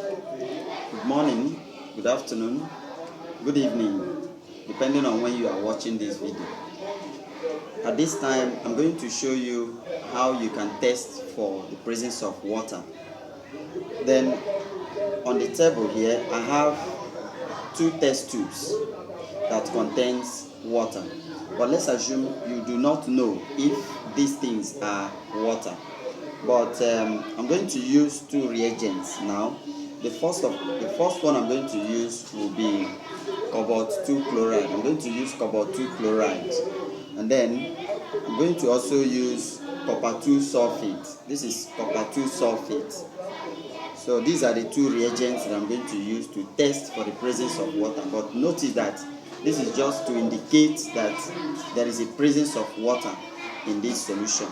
Good morning, good afternoon, good evening, depending on when you are watching this video. At this time, I'm going to show you how you can test for the presence of water. Then on the table here, I have two test tubes that contains water. But let's assume you do not know if these things are water. But I'm going to use two reagents now. The first one I'm going to use will be cobalt 2 chloride. I'm going to use cobalt 2 chloride, and then I'm going to also use copper 2 sulfate. This is copper 2 sulfate. So these are the two reagents that I'm going to use to test for the presence of water. But notice that this is just to indicate that there is a presence of water in this solution.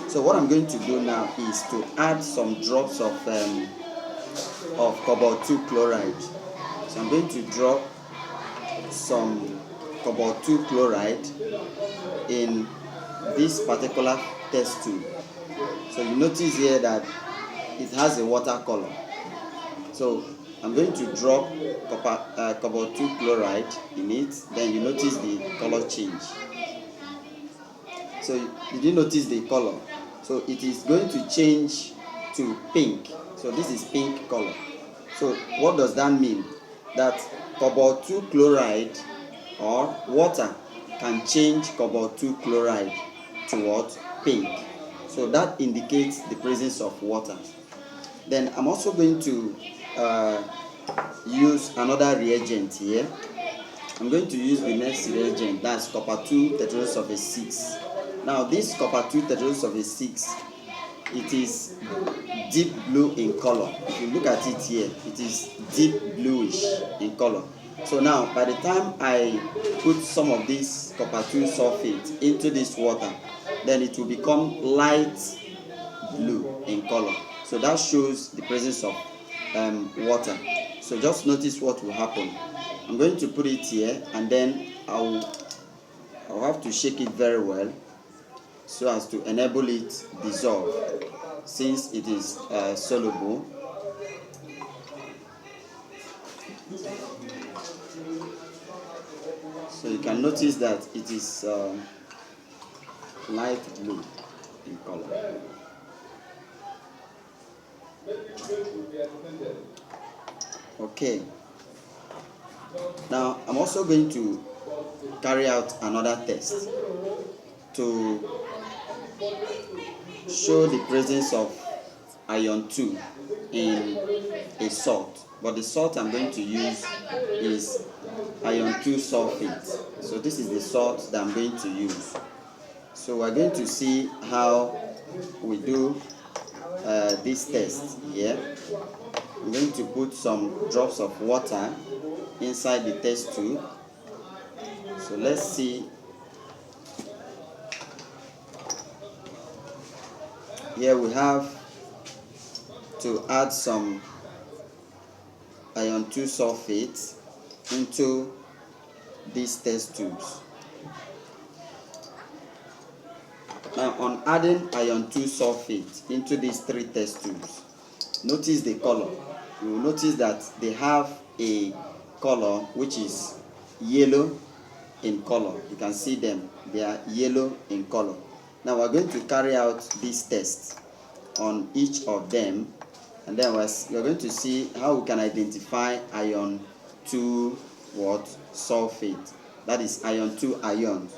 So what I'm going to do now is to add some drops of cobalt 2 chloride. So I'm going to drop some cobalt 2 chloride in this particular test tube. So you notice here that it has a water color. So I'm going to drop cobalt 2 chloride in it. Then you notice the color change. So did you notice the color? So it is going to change to pink. So this is pink color. So what does that mean? That cobalt 2 chloride or water can change cobalt 2 chloride to what? Pink. So that indicates the presence of water. Then I'm also going to use another reagent here. I'm going to use the next reagent, that's copper 2 tetrasulfate 6. Now this copper 2 tetrasulfate 6, it is deep blue in color. If you look at it here, it is deep bluish in color. So now by the time I put some of this copper 2 sulfate into this water, then it will become light blue in color. So that shows the presence of water. So just notice what will happen. I'm going to put it here, and then I'll have to shake it very well so as to enable it dissolve, since it is soluble. So you can notice that it is light blue in color. Okay. Now I'm also going to carry out another test to show the presence of iron 2 in a salt. But the salt I'm going to use is iron 2 sulfate. So this is the salt that I'm going to use. So we're going to see how we do this test here. I'm going to put some drops of water inside the test tube. So let's see. Here we have to add some iron 2 sulfate into these test tubes. Now on adding iron 2 sulfate into these three test tubes, notice the color. You will notice that they have a color which is yellow in color. You can see them, they are yellow in color. Now we're going to carry out this test on each of them, and then we're going to see how we can identify iron 2 sulfate. That is iron 2 ions.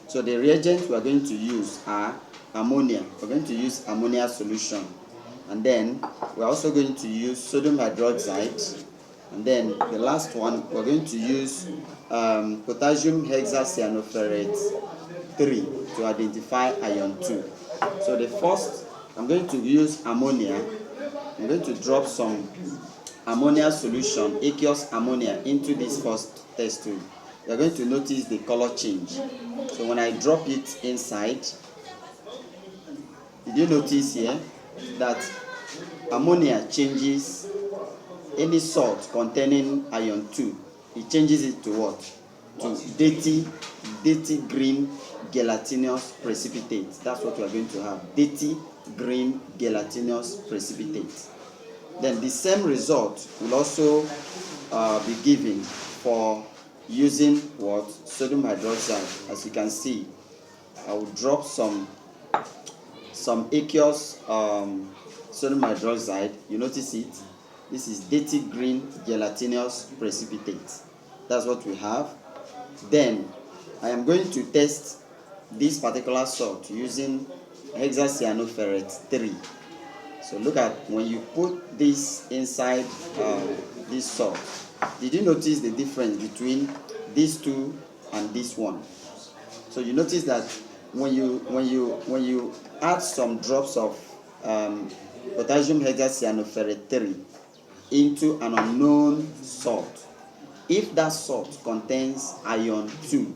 So the reagents we are going to use are ammonia. We're going to use ammonia solution, and then we're also going to use sodium hydroxide, and then the last one we're going to use potassium hexacyanoferrate 3 to identify iron 2. So the first, I'm going to use ammonia. I'm going to drop some ammonia solution, aqueous ammonia, into this first test tube. You're going to notice the color change. So when I drop it inside, did you notice here that ammonia changes any salt containing iron 2? It changes it to what? To dirty green gelatinous precipitate. That's what we are going to have. Dirty green gelatinous precipitate. Then the same result will also be given for using what? Sodium hydroxide. As you can see, I will drop some aqueous sodium hydroxide. You notice it? This is dirty green gelatinous precipitate. That's what we have. Then I am going to test this particular salt using hexacyanoferrate 3. So look at when you put this inside this salt. Did you notice the difference between these two and this one? So you notice that when you add some drops of potassium hexacyanoferrate 3 into an unknown salt, if that salt contains iron 2,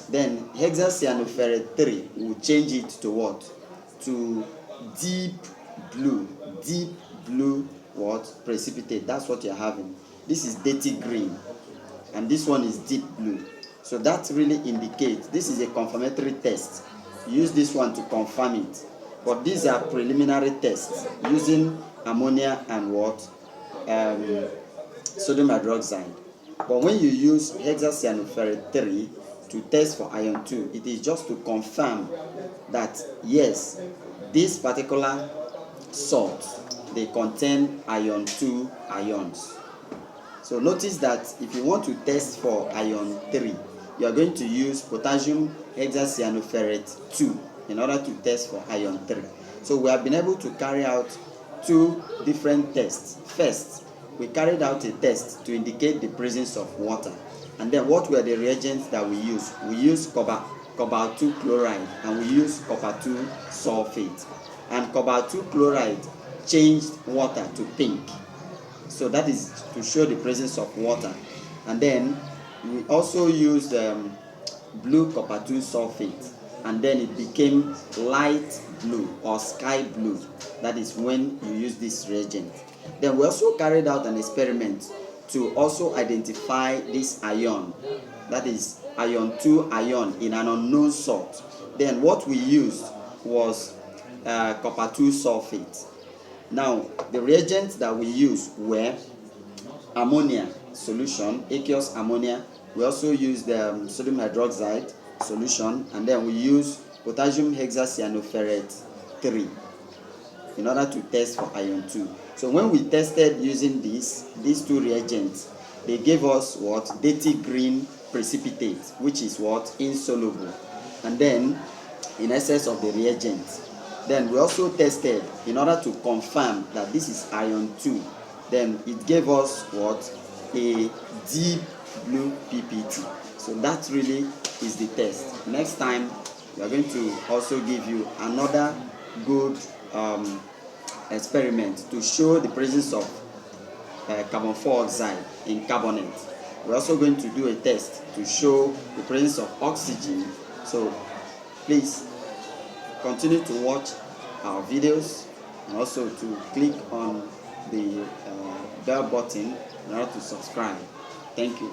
then hexacyanoferrate 3 will change it to what? To deep blue what? Precipitate. That's what you're having. This is dirty green and this one is deep blue. So that really indicates this is a confirmatory test. Use this one to confirm it. But these are preliminary tests using ammonia and what? Sodium hydroxide. But when you use hexacyanoferrate 3 to test for iron 2, it is just to confirm that yes, this particular salt, they contain iron 2 ions. So notice that if you want to test for iron 3, you are going to use potassium hexacyanoferrate 2 in order to test for iron 3. So we have been able to carry out two different tests. First, we carried out a test to indicate the presence of water. And then what were the reagents that we used? We used cobalt 2 chloride and we used copper 2 sulfate. And cobalt 2 chloride changed water to pink. So that is to show the presence of water. And then we also used blue copper 2 sulfate, and then it became light blue or sky blue. That is when you use this reagent. Then we also carried out an experiment to also identify this ion, that is iron 2 ion in an unknown salt. Then what we used was copper 2 sulfate. Now the reagents that we used were ammonia solution, aqueous ammonia. We also used sodium hydroxide solution, and then we used potassium hexacyanoferrate 3 in order to test for iron 2. So when we tested using these two reagents, they gave us what? Dirty green precipitate, which is what? Insoluble. And then in excess of the reagent. Then we also tested in order to confirm that this is iron 2. Then it gave us what? A deep blue PPT. So that really is the test. Next time we are going to also give you another good experiment to show the presence of carbon dioxide in carbonate. We're also going to do a test to show the presence of oxygen. So please continue to watch our videos and also to click on the bell button in order to subscribe. Thank you.